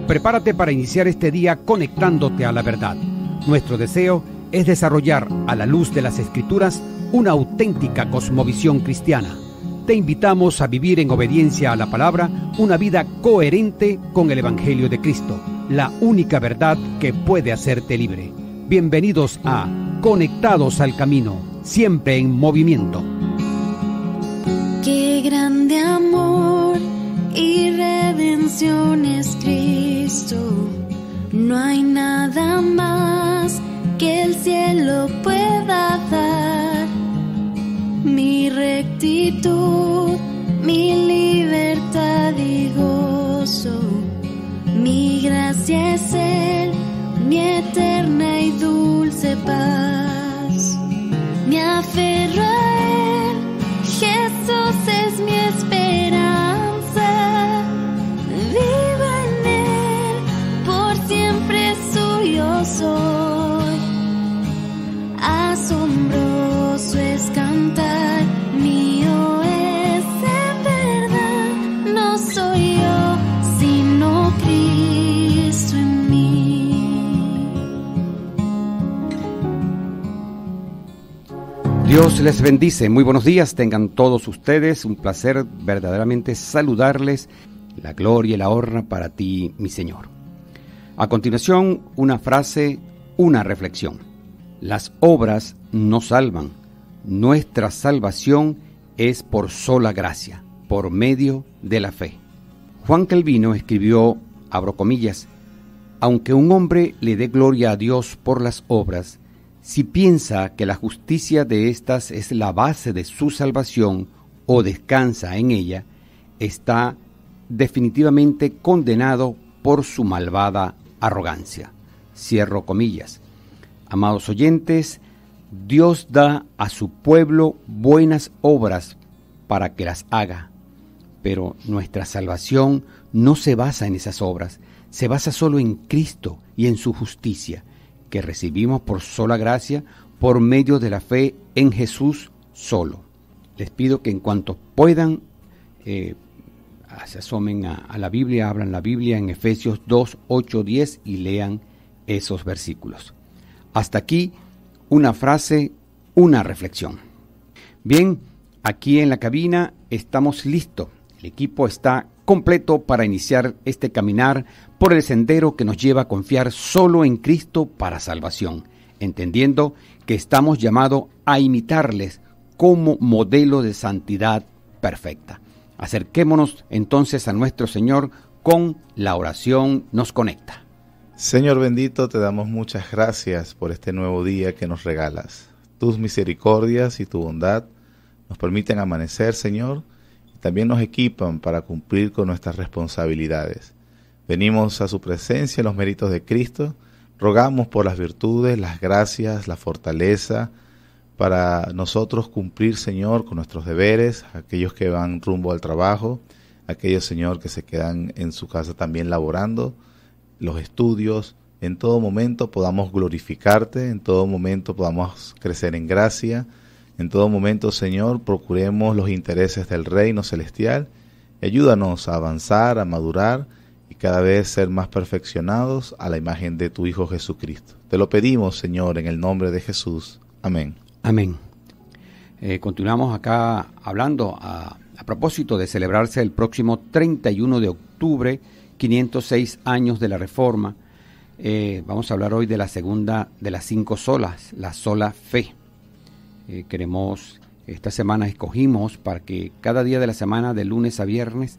Prepárate para iniciar este día conectándote a la verdad. Nuestro deseo es desarrollar, a la luz de las Escrituras, una auténtica cosmovisión cristiana. Te invitamos a vivir en obediencia a la palabra una vida coherente con el Evangelio de Cristo, la única verdad que puede hacerte libre. Bienvenidos a Conectados al Camino, siempre en movimiento. Qué grande amor y redención es Cristo. No hay nada más que el cielo pueda dar. Mi rectitud, mi libertad y gozo, mi gracia es Él, mi eterna y dulce paz. Me aferro a Él, Jesús es mi esperanza. Vivo en Él, por siempre suyo soy. Asombroso es cantar, mío es en verdad. No soy yo, sino Cristo en mí. Dios les bendice. Muy buenos días tengan todos ustedes. Un placer verdaderamente saludarles. La gloria y la honra para ti, mi Señor. A continuación, una frase, una reflexión. Las obras no salvan. Nuestra salvación es por sola gracia, por medio de la fe. Juan Calvino escribió, abro comillas, aunque un hombre le dé gloria a Dios por las obras, si piensa que la justicia de éstas es la base de su salvación o descansa en ella, está definitivamente condenado por su malvada arrogancia. Cierro comillas. Amados oyentes, Dios da a su pueblo buenas obras para que las haga, pero nuestra salvación no se basa en esas obras, se basa solo en Cristo y en su justicia, que recibimos por sola gracia, por medio de la fe en Jesús solo. Les pido que en cuanto puedan, se asomen a la Biblia, abran la Biblia en Efesios 2, 8, 10 y lean esos versículos. Hasta aquí, una frase, una reflexión. Bien, aquí en la cabina estamos listos. El equipo está completo para iniciar este caminar por el sendero que nos lleva a confiar solo en Cristo para salvación, entendiendo que estamos llamados a imitarles como modelo de santidad perfecta. Acerquémonos entonces a nuestro Señor con la oración nos conecta. Señor bendito, te damos muchas gracias por este nuevo día que nos regalas. Tus misericordias y tu bondad nos permiten amanecer, Señor, y también nos equipan para cumplir con nuestras responsabilidades. Venimos a su presencia en los méritos de Cristo, rogamos por las virtudes, las gracias, la fortaleza, para nosotros cumplir, Señor, con nuestros deberes, aquellos que van rumbo al trabajo, aquellos, Señor, que se quedan en su casa también laborando, los estudios, en todo momento podamos glorificarte, en todo momento podamos crecer en gracia, en todo momento, Señor, procuremos los intereses del reino celestial, ayúdanos a avanzar, a madurar y cada vez ser más perfeccionados a la imagen de tu Hijo Jesucristo. Te lo pedimos, Señor, en el nombre de Jesús. Amén. Amén. Continuamos acá hablando a propósito de celebrarse el próximo 31 de octubre, 506 años de la Reforma. Vamos a hablar hoy de la segunda de las 5 solas, la sola fe. Esta semana escogimos para que cada día de la semana, de lunes a viernes,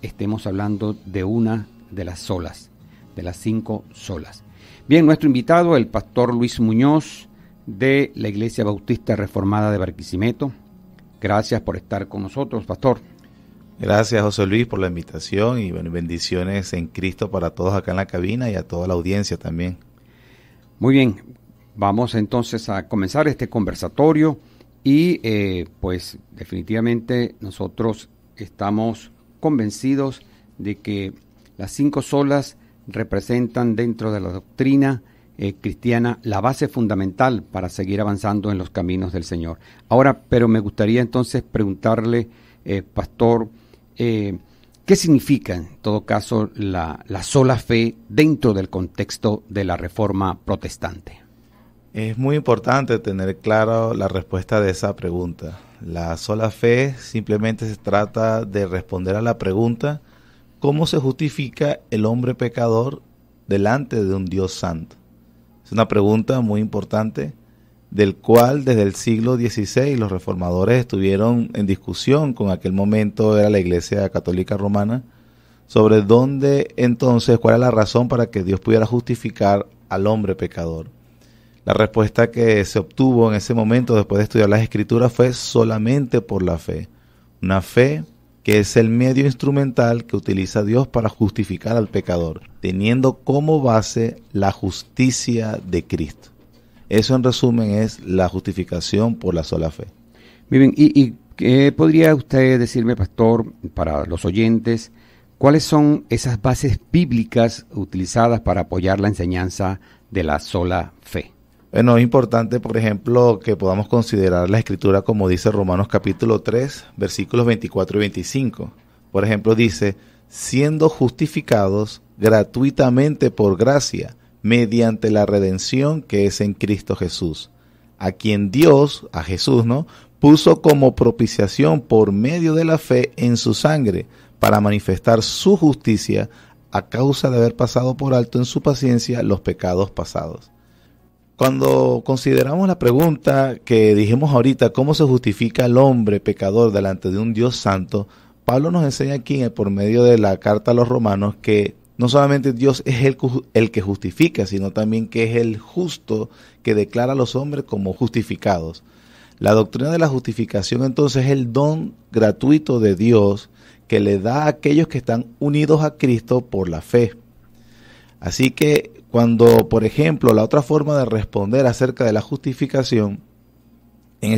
estemos hablando de una de las solas, de las 5 solas. Bien, nuestro invitado, el pastor Luis Muñoz, de la Iglesia Bautista Reformada de Barquisimeto. Gracias por estar con nosotros, pastor. Gracias, José Luis, por la invitación y bendiciones en Cristo para todos acá en la cabina y a toda la audiencia también. Muy bien, vamos entonces a comenzar este conversatorio y pues definitivamente nosotros estamos convencidos de que las 5 solas representan dentro de la doctrina cristiana la base fundamental para seguir avanzando en los caminos del Señor. Ahora, pero me gustaría entonces preguntarle, pastor, ¿Qué significa, en todo caso, la sola fe dentro del contexto de la Reforma protestante? Es muy importante tener claro la respuesta de esa pregunta. La sola fe simplemente se trata de responder a la pregunta: ¿cómo se justifica el hombre pecador delante de un Dios santo? Es una pregunta muy importante, del cual desde el siglo XVI los reformadores estuvieron en discusión con aquel momento era la Iglesia Católica Romana, sobre dónde entonces, cuál era la razón para que Dios pudiera justificar al hombre pecador. La respuesta que se obtuvo en ese momento, después de estudiar las Escrituras, fue solamente por la fe. Una fe que es el medio instrumental que utiliza Dios para justificar al pecador, teniendo como base la justicia de Cristo. Eso, en resumen, es la justificación por la sola fe. Muy bien, ¿y qué podría usted decirme, pastor, para los oyentes, cuáles son esas bases bíblicas utilizadas para apoyar la enseñanza de la sola fe? Bueno, es importante, por ejemplo, que podamos considerar la Escritura como dice Romanos capítulo 3, versículos 24 y 25. Por ejemplo, dice: siendo justificados gratuitamente por gracia, mediante la redención que es en Cristo Jesús, a quien Dios, a Jesús, ¿no?, puso como propiciación por medio de la fe en su sangre, para manifestar su justicia a causa de haber pasado por alto en su paciencia los pecados pasados. Cuando consideramos la pregunta que dijimos ahorita, ¿cómo se justifica el hombre pecador delante de un Dios santo?, Pablo nos enseña aquí, por medio de la carta a los romanos, que no solamente Dios es el que justifica, sino también que es el justo que declara a los hombres como justificados. La doctrina de la justificación entonces es el don gratuito de Dios que le da a aquellos que están unidos a Cristo por la fe. Así que cuando, por ejemplo, la otra forma de responder acerca de la justificación, en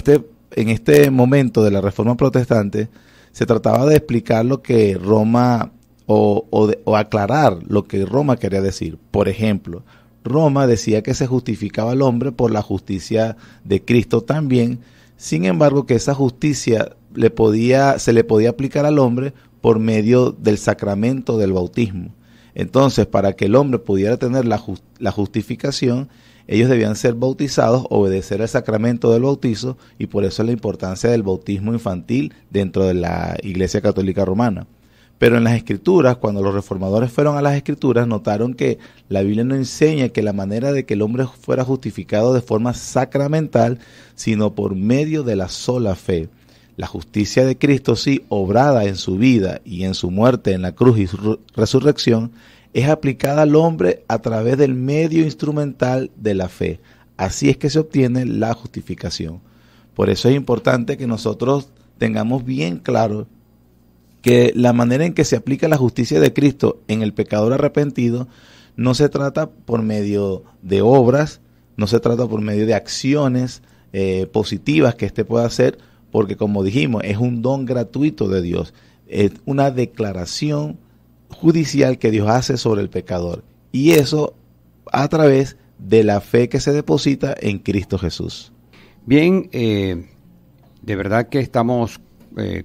este momento de la Reforma Protestante, se trataba de explicar lo que Roma, o aclarar lo que Roma quería decir. Por ejemplo, Roma decía que se justificaba al hombre por la justicia de Cristo también, sin embargo que esa justicia se le podía aplicar al hombre por medio del sacramento del bautismo. Entonces, para que el hombre pudiera tener la justificación, ellos debían ser bautizados, obedecer el sacramento del bautizo, y por eso la importancia del bautismo infantil dentro de la Iglesia Católica Romana. Pero en las Escrituras, cuando los reformadores fueron a las Escrituras, notaron que la Biblia no enseña que la manera de que el hombre fuera justificado de forma sacramental, sino por medio de la sola fe. La justicia de Cristo, sí, obrada en su vida y en su muerte en la cruz y su resurrección, es aplicada al hombre a través del medio instrumental de la fe. Así es que se obtiene la justificación. Por eso es importante que nosotros tengamos bien claro que la manera en que se aplica la justicia de Cristo en el pecador arrepentido no se trata por medio de obras, no se trata por medio de acciones positivas que éste pueda hacer, porque como dijimos, es un don gratuito de Dios, es una declaración judicial que Dios hace sobre el pecador, y eso a través de la fe que se deposita en Cristo Jesús. Bien, de verdad que estamos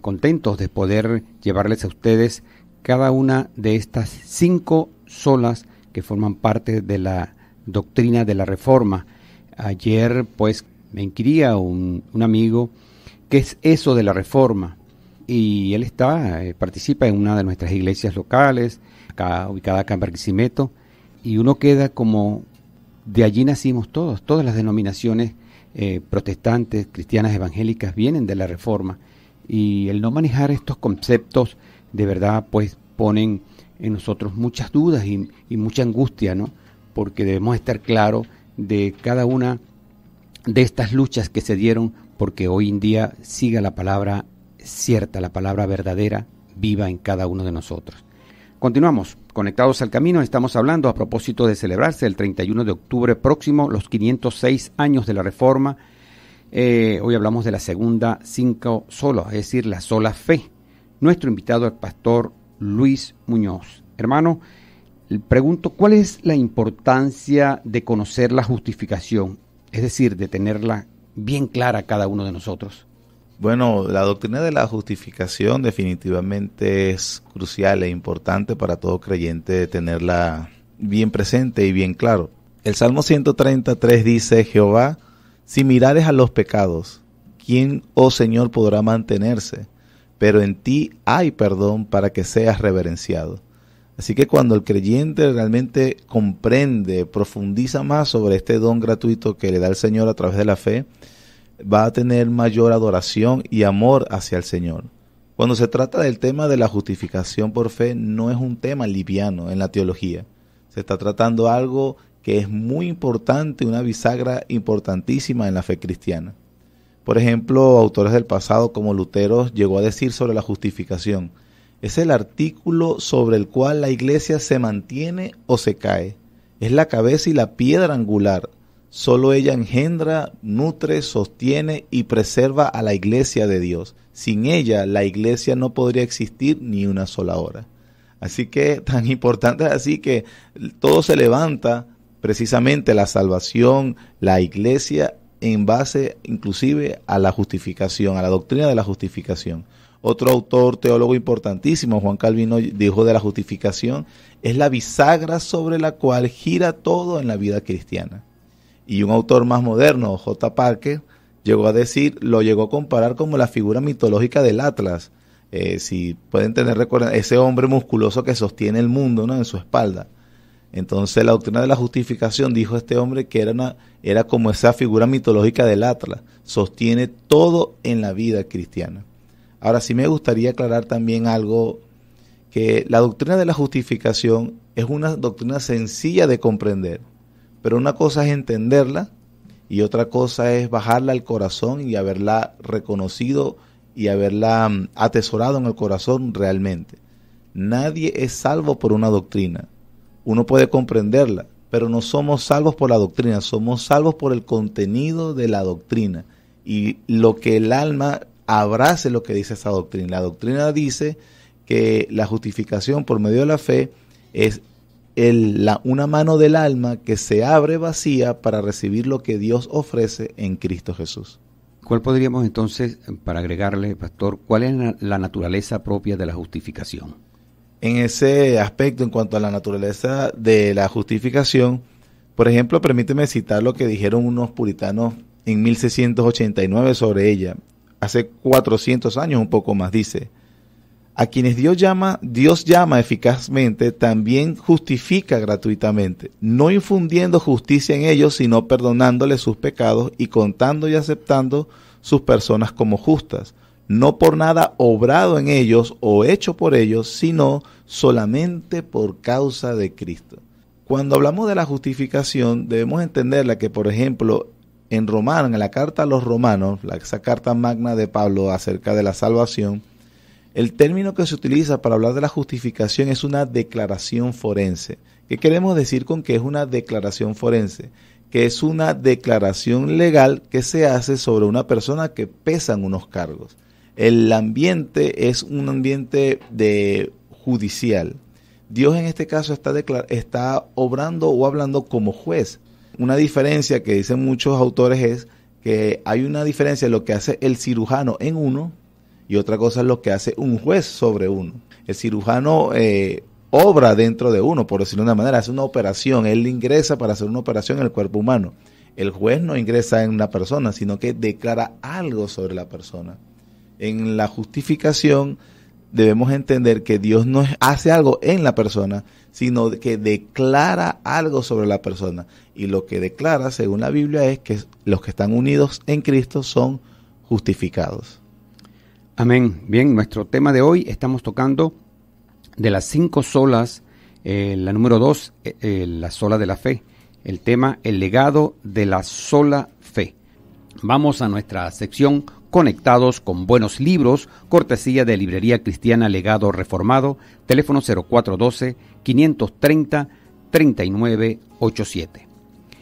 contentos de poder llevarles a ustedes cada una de estas 5 solas que forman parte de la doctrina de la Reforma. Ayer pues me inquiría un amigo qué es eso de la Reforma, y él participa en una de nuestras iglesias locales, ubicada acá en Barquisimeto, y uno queda como, de allí nacimos todas las denominaciones protestantes, cristianas, evangélicas vienen de la Reforma, y el no manejar estos conceptos de verdad pues ponen en nosotros muchas dudas y mucha angustia, ¿no? Porque debemos estar claros de cada una de estas luchas que se dieron, porque hoy en día siga la palabra cierta, la palabra verdadera, viva en cada uno de nosotros. Continuamos, conectados al camino. Estamos hablando a propósito de celebrarse el 31 de octubre próximo los 506 años de la Reforma. Hoy hablamos de la segunda 5 sola, es decir, la sola fe. Nuestro invitado es el pastor Luis Muñoz. Hermano, le pregunto, ¿cuál es la importancia de conocer la justificación? Es decir, de tenerla bien clara cada uno de nosotros. Bueno, la doctrina de la justificación definitivamente es crucial e importante para todo creyente tenerla bien presente y bien claro. El Salmo 133 dice: Jehová, si mirares a los pecados, ¿quién, oh Señor, podrá mantenerse? Pero en ti hay perdón para que seas reverenciado. Así que cuando el creyente realmente comprende, profundiza más sobre este don gratuito que le da el Señor a través de la fe, va a tener mayor adoración y amor hacia el Señor. Cuando se trata del tema de la justificación por fe, no es un tema liviano en la teología. Se está tratando algo que es muy importante, una bisagra importantísima en la fe cristiana. Por ejemplo, autores del pasado como Lutero llegó a decir sobre la justificación: es el artículo sobre el cual la iglesia se mantiene o se cae. Es la cabeza y la piedra angular. Solo ella engendra, nutre, sostiene y preserva a la iglesia de Dios. Sin ella, la iglesia no podría existir ni una sola hora. Así que tan importante es así que todo se levanta, precisamente la salvación, la iglesia, en base inclusive a la justificación, a la doctrina de la justificación. Otro autor teólogo importantísimo, Juan Calvino, dijo de la justificación: es la bisagra sobre la cual gira todo en la vida cristiana. Y un autor más moderno, J. Parker, llegó a decir, lo llegó a comparar como la figura mitológica del Atlas. Si pueden tener, recuerden, ese hombre musculoso que sostiene el mundo, ¿no?, en su espalda. Entonces la doctrina de la justificación, dijo este hombre, que era como esa figura mitológica del Atlas, sostiene todo en la vida cristiana. Ahora sí me gustaría aclarar también algo, que la doctrina de la justificación es una doctrina sencilla de comprender, pero una cosa es entenderla y otra cosa es bajarla al corazón y haberla reconocido y haberla atesorado en el corazón realmente. Nadie es salvo por una doctrina. Uno puede comprenderla, pero no somos salvos por la doctrina, somos salvos por el contenido de la doctrina y lo que el alma abrace lo que dice esa doctrina. La doctrina dice que la justificación por medio de la fe es una mano del alma que se abre vacía para recibir lo que Dios ofrece en Cristo Jesús. ¿Cuál podríamos entonces, para agregarle, pastor, cuál es la naturaleza propia de la justificación? En ese aspecto, en cuanto a la naturaleza de la justificación, por ejemplo, permíteme citar lo que dijeron unos puritanos en 1689 sobre ella. Hace 400 años, un poco más, dice: a quienes Dios llama eficazmente, también justifica gratuitamente, no infundiendo justicia en ellos, sino perdonándoles sus pecados y contando y aceptando sus personas como justas, no por nada obrado en ellos o hecho por ellos, sino solamente por causa de Cristo. Cuando hablamos de la justificación, debemos entenderla que, por ejemplo, en la carta a los Romanos, esa carta magna de Pablo acerca de la salvación, el término que se utiliza para hablar de la justificación es una declaración forense. ¿Qué queremos decir con que es una declaración forense? Que es una declaración legal que se hace sobre una persona que pesan unos cargos. El ambiente es un ambiente judicial. Dios en este caso está obrando o hablando como juez. Una diferencia que dicen muchos autores es que hay una diferencia en lo que hace el cirujano en uno y otra cosa es lo que hace un juez sobre uno. El cirujano obra dentro de uno, por decirlo de una manera, hace una operación, él ingresa para hacer una operación en el cuerpo humano. El juez no ingresa en una persona, sino que declara algo sobre la persona. En la justificación debemos entender que Dios no hace algo en la persona, sino que declara algo sobre la persona. Y lo que declara, según la Biblia, es que los que están unidos en Cristo son justificados. Amén. Bien, nuestro tema de hoy estamos tocando de las 5 solas, la número 2, la sola de la fe. El tema, el legado de la sola fe. Vamos a nuestra sección Conectados con Buenos Libros, cortesía de Librería Cristiana Legado Reformado, teléfono 0412-530-3987.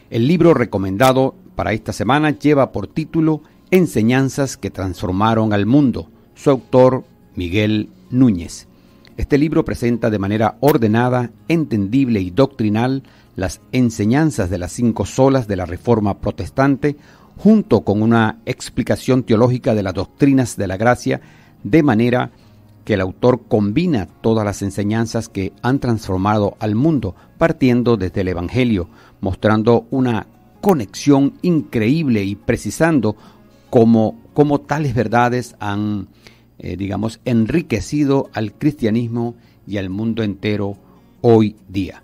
El libro recomendado para esta semana lleva por título Enseñanzas que transformaron al mundo. Su autor, Miguel Núñez. Este libro presenta de manera ordenada, entendible y doctrinal las enseñanzas de las 5 solas de la Reforma Protestante, junto con una explicación teológica de las doctrinas de la gracia, de manera que el autor combina todas las enseñanzas que han transformado al mundo, partiendo desde el Evangelio, mostrando una conexión increíble y precisando cómo tales verdades han, enriquecido al cristianismo y al mundo entero hoy día.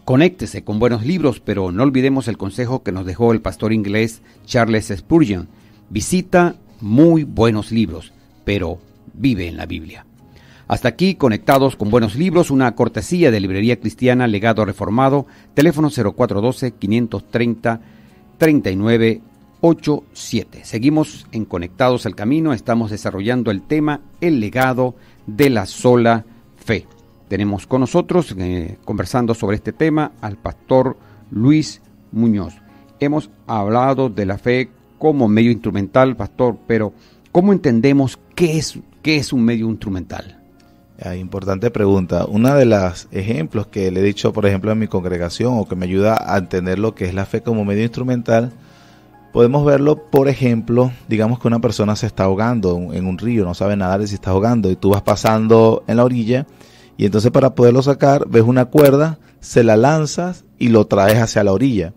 Conéctese con buenos libros, pero no olvidemos el consejo que nos dejó el pastor inglés Charles Spurgeon. Visita muy buenos libros, pero vive en la Biblia. Hasta aquí, Conectados con Buenos Libros, una cortesía de Librería Cristiana Legado Reformado, teléfono 0412-530-3987. Seguimos en Conectados al Camino, estamos desarrollando el tema El legado de la sola fe. Tenemos con nosotros, conversando sobre este tema, al pastor Luis Muñoz. Hemos hablado de la fe como medio instrumental, pastor, pero ¿cómo entendemos qué es un medio instrumental? Importante pregunta. Uno de los ejemplos que le he dicho, por ejemplo, en mi congregación, o que me ayuda a entender lo que es la fe como medio instrumental, podemos verlo, por ejemplo, digamos que una persona se está ahogando en un río, no sabe nadar y se está ahogando, y tú vas pasando en la orilla, y entonces para poderlo sacar, ves una cuerda, se la lanzas y lo traes hacia la orilla.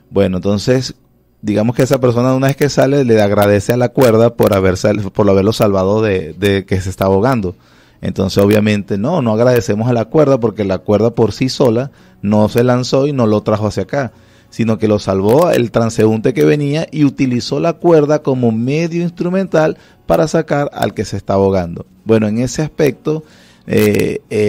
Bueno, entonces, digamos que esa persona, una vez que sale, le agradece a la cuerda por haberlo salvado de que se está ahogando. Entonces, obviamente, no agradecemos a la cuerda, porque la cuerda por sí sola no se lanzó y no lo trajo hacia acá, sino que lo salvó el transeúnte que venía y utilizó la cuerda como medio instrumental para sacar al que se está ahogando. Bueno, en ese aspecto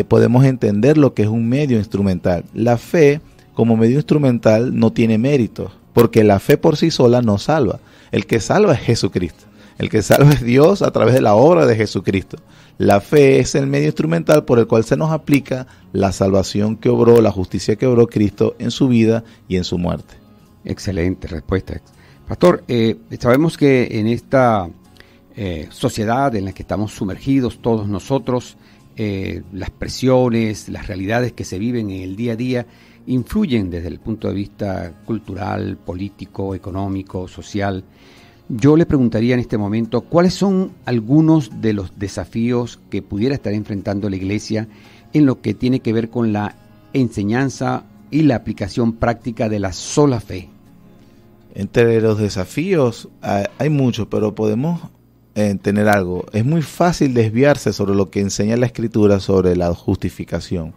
podemos entender lo que es un medio instrumental. La fe como medio instrumental no tiene méritos, porque la fe por sí sola no salva. El que salva es Jesucristo. El que salva es Dios a través de la obra de Jesucristo. La fe es el medio instrumental por el cual se nos aplica la salvación que obró, la justicia que obró Cristo en su vida y en su muerte. Excelente respuesta. Pastor, sabemos que en esta sociedad en la que estamos sumergidos todos nosotros, las presiones, las realidades que se viven en el día a día influyen desde el punto de vista cultural, político, económico, social. Yo le preguntaría en este momento, ¿cuáles son algunos de los desafíos que pudiera estar enfrentando la Iglesia en lo que tiene que ver con la enseñanza y la aplicación práctica de la sola fe? Entre los desafíos hay muchos, pero podemos tener algo. Es muy fácil desviarse sobre lo que enseña la Escritura sobre la justificación.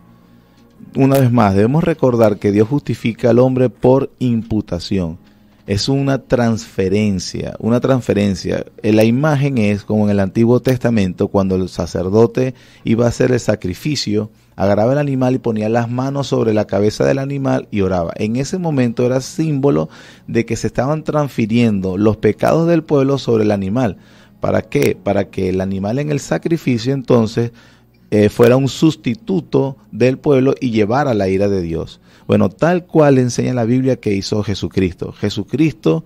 Una vez más, debemos recordar que Dios justifica al hombre por imputación. Es una transferencia. La imagen es como en el Antiguo Testamento, cuando el sacerdote iba a hacer el sacrificio, agarraba el animal y ponía las manos sobre la cabeza del animal y oraba. En ese momento era símbolo de que se estaban transfiriendo los pecados del pueblo sobre el animal. ¿Para qué? Para que el animal en el sacrificio entonces fuera un sustituto del pueblo y llevara la ira de Dios. Bueno, tal cual enseña la Biblia que hizo Jesucristo. Jesucristo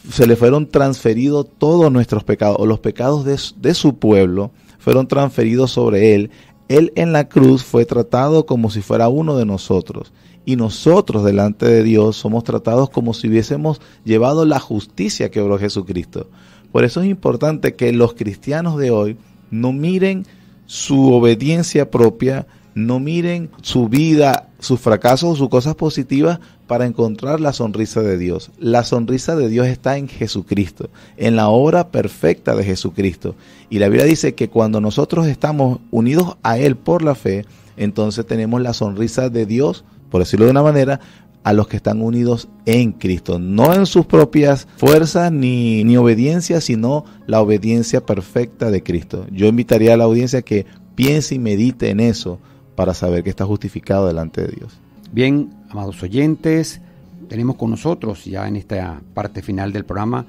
se le fueron transferidos todos nuestros pecados, o los pecados de su pueblo fueron transferidos sobre él. Él en la cruz fue tratado como si fuera uno de nosotros. Y nosotros delante de Dios somos tratados como si hubiésemos llevado la justicia que obró Jesucristo. Por eso es importante que los cristianos de hoy no miren su obediencia propia, no miren su vida, sus fracasos o sus cosas positivas para encontrar la sonrisa de Dios. La sonrisa de Dios está en Jesucristo, en la obra perfecta de Jesucristo. Y la Biblia dice que cuando nosotros estamos unidos a Él por la fe, entonces tenemos la sonrisa de Dios, por decirlo de una manera, a los que están unidos en Cristo, no en sus propias fuerzas ni obediencia, sino la obediencia perfecta de Cristo. Yo invitaría a la audiencia que piense y medite en eso para saber que está justificado delante de Dios. Bien, amados oyentes, tenemos con nosotros ya en esta parte final del programa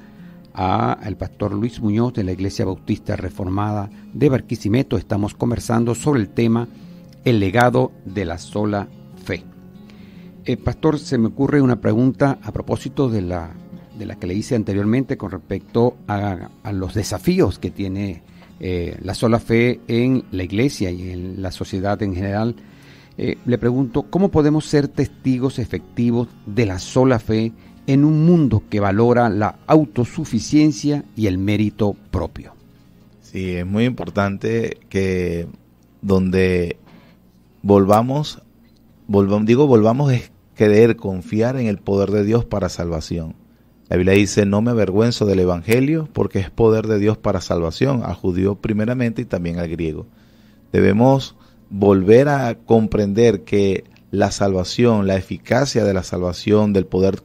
al pastor Luis Muñoz de la Iglesia Bautista Reformada de Barquisimeto. Estamos conversando sobre el tema El legado de la sola fe. Pastor, se me ocurre una pregunta a propósito de la que le hice anteriormente con respecto a los desafíos que tiene la sola fe en la Iglesia y en la sociedad en general. Le pregunto, ¿cómo podemos ser testigos efectivos de la sola fe en un mundo que valora la autosuficiencia y el mérito propio. Sí, es muy importante que donde volvamos es creer, confiar en el poder de Dios para salvación. La Biblia dice, no me avergüenzo del Evangelio porque es poder de Dios para salvación, al judío primeramente y también al griego. Debemos volver a comprender que la salvación, la eficacia de la salvación, del poder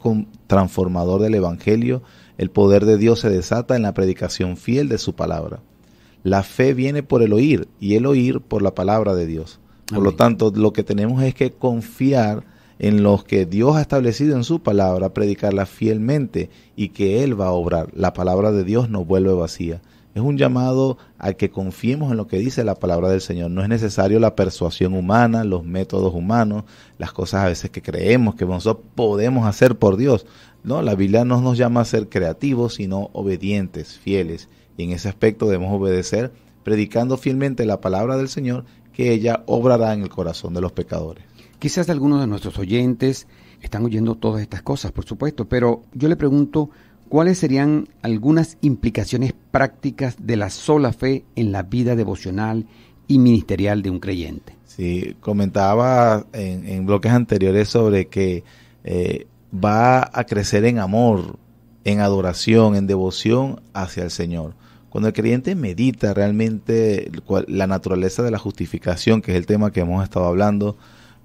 transformador del Evangelio, el poder de Dios se desata en la predicación fiel de su palabra. La fe viene por el oír y el oír por la palabra de Dios. Por Amén. lo tanto, lo que tenemos es que confiar en los que Dios ha establecido en su palabra, predicarla fielmente y que Él va a obrar. La palabra de Dios no vuelve vacía. Es un llamado a que confiemos en lo que dice la palabra del Señor. No es necesario la persuasión humana, los métodos humanos, las cosas a veces que creemos que nosotros podemos hacer por Dios. No, la Biblia no nos llama a ser creativos, sino obedientes, fieles. Y en ese aspecto debemos obedecer, predicando fielmente la palabra del Señor, que ella obrará en el corazón de los pecadores. Quizás algunos de nuestros oyentes están oyendo todas estas cosas, por supuesto, pero yo le pregunto, ¿cuáles serían algunas implicaciones prácticas de la sola fe en la vida devocional y ministerial de un creyente? Sí, comentaba en bloques anteriores sobre que va a crecer en amor, en adoración, en devoción hacia el Señor. Cuando el creyente medita realmente la naturaleza de la justificación, que es el tema que hemos estado hablando,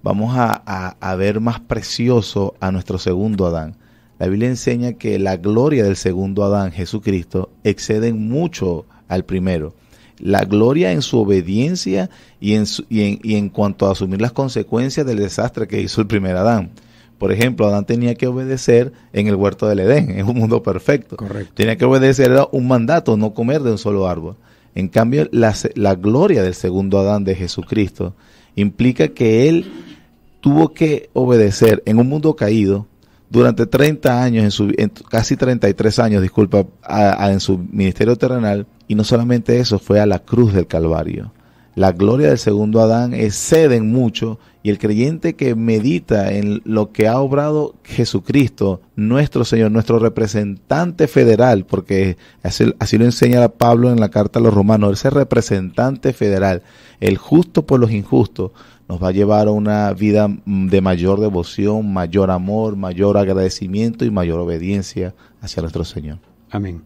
vamos a ver más precioso a nuestro segundo Adán. La Biblia enseña que la gloria del segundo Adán, Jesucristo, excede mucho al primero. La gloria en su obediencia y en cuanto a asumir las consecuencias del desastre que hizo el primer Adán. Por ejemplo, Adán tenía que obedecer en el huerto del Edén, en un mundo perfecto. Correcto. Tenía que obedecer, era un mandato, no comer de un solo árbol. En cambio, la gloria del segundo Adán de Jesucristo implica que él tuvo que obedecer en un mundo caído durante 30 años, casi 33 años, disculpa, en su ministerio terrenal, y no solamente eso, fue a la cruz del Calvario. La gloria del segundo Adán excede en mucho, y el creyente que medita en lo que ha obrado Jesucristo, nuestro Señor, nuestro representante federal, porque así lo enseña Pablo en la carta a los Romanos, ese representante federal, el justo por los injustos, nos va a llevar a una vida de mayor devoción, mayor amor, mayor agradecimiento y mayor obediencia hacia nuestro Señor. Amén.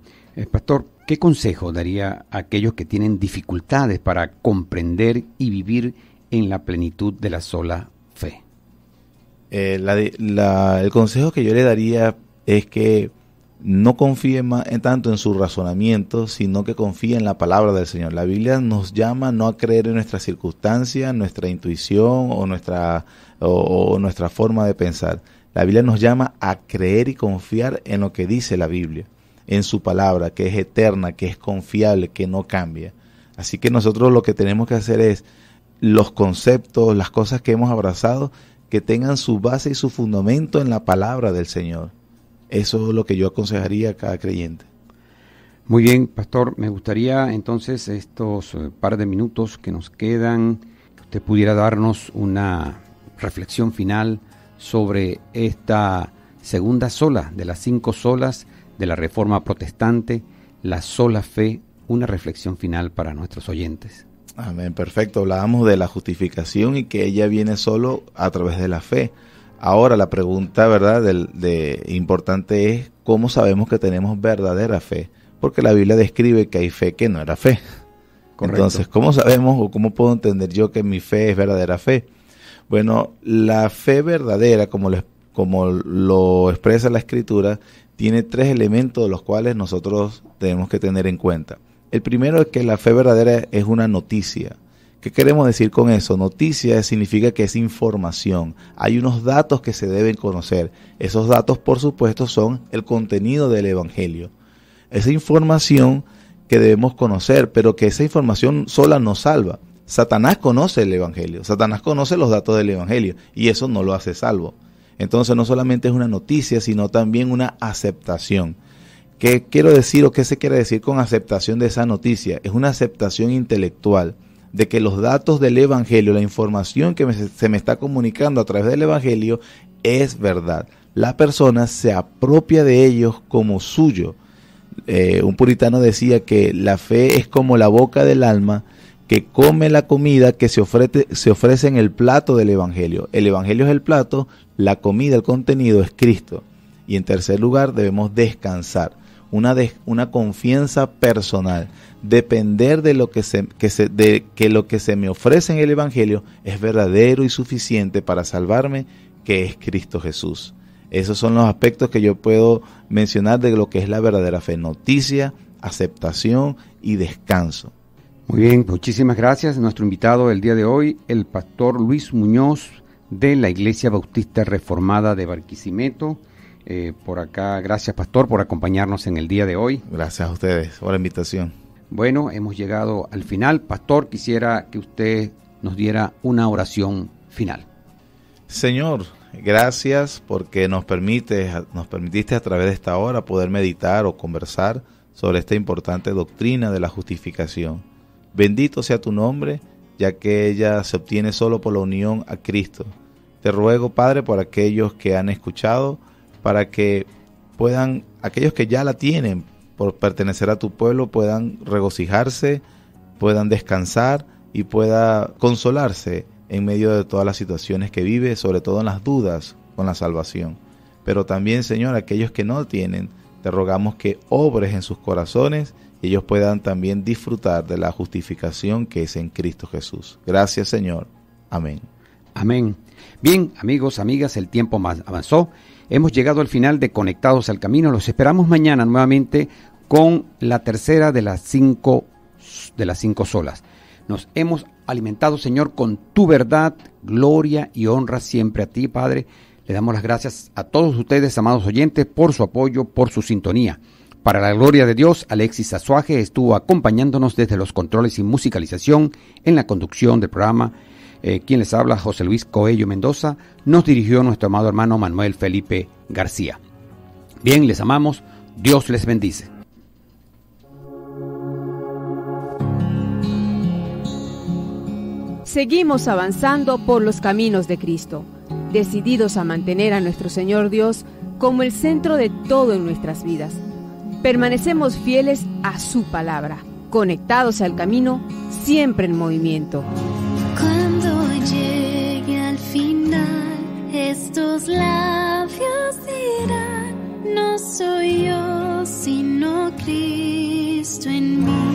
Pastor, ¿qué consejo daría a aquellos que tienen dificultades para comprender y vivir en la plenitud de la sola fe? El consejo que yo le daría es que no confíe tanto en su razonamiento, sino que confíe en la palabra del Señor. La Biblia nos llama no a creer en nuestras circunstancias, nuestra intuición o nuestra forma de pensar. La Biblia nos llama a creer y confiar en lo que dice la Biblia, en su palabra, que es eterna, que es confiable, que no cambia. Así que nosotros lo que tenemos que hacer es los conceptos, las cosas que hemos abrazado, que tengan su base y su fundamento en la palabra del Señor. Eso es lo que yo aconsejaría a cada creyente. Muy bien, pastor, me gustaría entonces estos par de minutos que nos quedan, que usted pudiera darnos una reflexión final sobre esta segunda sola de las 5 solas de la Reforma Protestante, la sola fe, una reflexión final para nuestros oyentes. Amén, perfecto. Hablábamos de la justificación y que ella viene solo a través de la fe. Ahora la pregunta, ¿verdad?, importante es cómo sabemos que tenemos verdadera fe, porque la Biblia describe que hay fe que no era fe. Correcto. Entonces, ¿cómo sabemos o cómo puedo entender yo que mi fe es verdadera fe? Bueno, la fe verdadera, como lo expresa la Escritura, tiene 3 elementos de los cuales nosotros tenemos que tener en cuenta. El primero es que la fe verdadera es una noticia. ¿Qué queremos decir con eso? Noticia significa que es información. Hay unos datos que se deben conocer. Esos datos, por supuesto, son el contenido del Evangelio. Esa información que debemos conocer, pero que esa información sola nos salva. Satanás conoce el Evangelio. Satanás conoce los datos del Evangelio y eso no lo hace salvo. Entonces no solamente es una noticia, sino también una aceptación. ¿Qué quiero decir o qué se quiere decir con aceptación de esa noticia? Es una aceptación intelectual de que los datos del Evangelio, la información que se me está comunicando a través del Evangelio es verdad. la persona se apropia de ellos como suyo. Un puritano decía que la fe es como la boca del alma que come la comida que se ofrece en el plato del Evangelio. El Evangelio es el plato, la comida, el contenido es Cristo. Y en tercer lugar, debemos descansar, una confianza personal, depender de que lo que se me ofrece en el Evangelio es verdadero y suficiente para salvarme, que es Cristo Jesús. Esos son los aspectos que yo puedo mencionar de lo que es la verdadera fe: noticia, aceptación y descanso. Muy bien, muchísimas gracias. Nuestro invitado el día de hoy, el pastor Luis Muñoz, de la Iglesia Bautista Reformada de Barquisimeto. Por acá, gracias pastor por acompañarnos en el día de hoy. Gracias a ustedes por la invitación. Bueno, hemos llegado al final. Pastor, quisiera que usted nos diera una oración final. Señor, gracias porque nos permitiste a través de esta hora poder meditar o conversar sobre esta importante doctrina de la justificación. Bendito sea tu nombre, ya que ella se obtiene solo por la unión a Cristo. Te ruego, Padre, por aquellos que han escuchado, para que puedan, aquellos que ya la tienen por pertenecer a tu pueblo, puedan regocijarse, puedan descansar y pueda consolarse en medio de todas las situaciones que vive, sobre todo en las dudas con la salvación. Pero también, Señor, aquellos que no tienen, te rogamos que obres en sus corazones y ellos puedan también disfrutar de la justificación que es en Cristo Jesús. Gracias, Señor. Amén. Amén. Bien, amigos, amigas, el tiempo más avanzó. Hemos llegado al final de Conectados al Camino. Los esperamos mañana nuevamente con la tercera de las cinco solas. Nos hemos alimentado, Señor, con tu verdad, gloria y honra siempre a ti, Padre. Le damos las gracias a todos ustedes, amados oyentes, por su apoyo, por su sintonía. Para la gloria de Dios, Alexis Azuaje estuvo acompañándonos desde los controles y musicalización en la conducción del programa. Quien les habla, José Luis Coello Mendoza, nos dirigió nuestro amado hermano Manuel Felipe García. Bien, les amamos, Dios les bendice. Seguimos avanzando por los caminos de Cristo, decididos a mantener a nuestro Señor Dios como el centro de todo en nuestras vidas. Permanecemos fieles a su palabra, conectados al camino, siempre en movimiento. Cuando llegue al final, estos labios dirán: no soy yo, sino Cristo en mí.